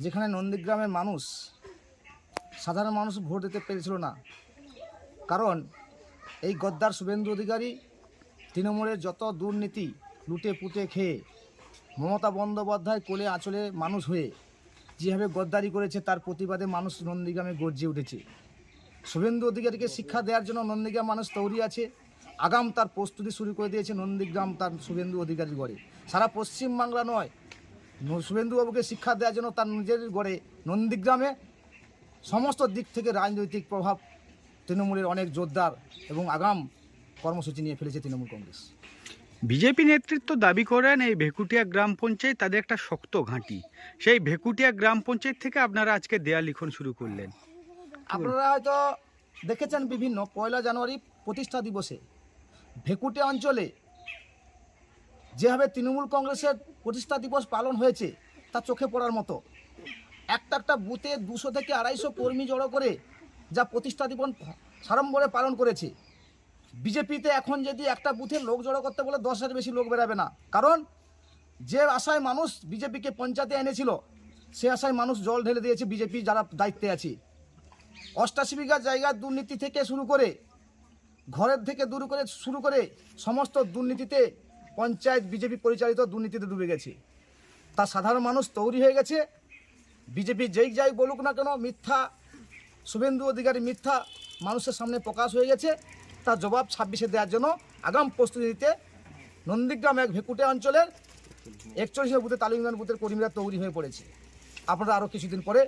যেখানে নন্দীগ্রামের মানুষ, সাধারণ মানুষ ভোট দিতে পেরেছিল না, কারণ এই গদ্দার শুভেন্দু অধিকারী তৃণমূলের যত দুর্নীতি লুটে পুটে খেয়ে মমতা বন্দ্যোপাধ্যায় কোলে আঁচলে মানুষ হয়ে যেভাবে গদ্দারি করেছে তার প্রতিবাদে মানুষ নন্দীগ্রামে গর্জে উঠেছে। শুভেন্দু অধিকারীকে শিক্ষা দেওয়ার জন্য নন্দীগ্রাম মানুষ তৈরি আছে। আগাম তার প্রস্তুতি শুরু করে দিয়েছে নন্দীগ্রাম তার শুভেন্দু অধিকারীর গড়ে। সারা পশ্চিমবাংলা নয়, শুভেন্দুবাবুকে শিক্ষা দেওয়ার জন্য তার নিজের গড়ে নন্দীগ্রামে সমস্ত দিক থেকে রাজনৈতিক প্রভাব তৃণমূলের অনেক জোরদার এবং আগাম কর্মসূচি নিয়ে ফেলেছে তৃণমূল কংগ্রেস। বিজেপি নেতৃত্ব দাবি করেন এই ভেকুটিয়া গ্রাম পঞ্চায়েত তাদের একটা শক্ত ঘাঁটি। সেই ভেকুটিয়া গ্রাম পঞ্চায়েত থেকে আপনারা আজকে দেয়া লিখন শুরু করলেন। আপনারা হয়তো দেখেছেন বিভিন্ন 1 জানুয়ারি প্রতিষ্ঠা দিবসে ভেকুটিয়া অঞ্চলে যেভাবে তৃণমূল কংগ্রেসের প্রতিষ্ঠা দিবস পালন হয়েছে তা চোখে পড়ার মতো। একটা বুথে 200 থেকে 250 কর্মী জড়ো করে যা প্রতিষ্ঠা দিবস সাড়ম্বরে পালন করেছে। বিজেপিতে এখন যদি একটা বুথে লোক জড়ো করতে বলে 10,000 বেশি লোক বেরাবে না, কারণ যে আশায় মানুষ বিজেপিকে পঞ্চায়েতে এনেছিল সে আশায় মানুষ জল ঢেলে দিয়েছে বিজেপি যারা দায়িত্বে আছে। 88 বিঘা জায়গার দুর্নীতি থেকে শুরু করে ঘরের থেকে শুরু করে সমস্ত দুর্নীতিতে পঞ্চায়েত বিজেপি পরিচালিত দুর্নীতিতে ডুবে গেছে। তা সাধারণ মানুষ তৈরি হয়ে গেছে। বিজেপি যেই যাই বলুক না কেন, মিথ্যা শুভেন্দু অধিকারী মিথ্যা মানুষের সামনে প্রকাশ হয়ে গেছে। তার জবাব 26-এ দেওয়ার জন্য আগাম প্রস্তুতি নিতে নন্দীগ্রাম এক ভেকুটিয়া অঞ্চলের 41 বুথে তালিমগঞ্জ বুথের কর্মীরা তৈরি হয়ে পড়েছে। আপনারা আরও কিছুদিন পরে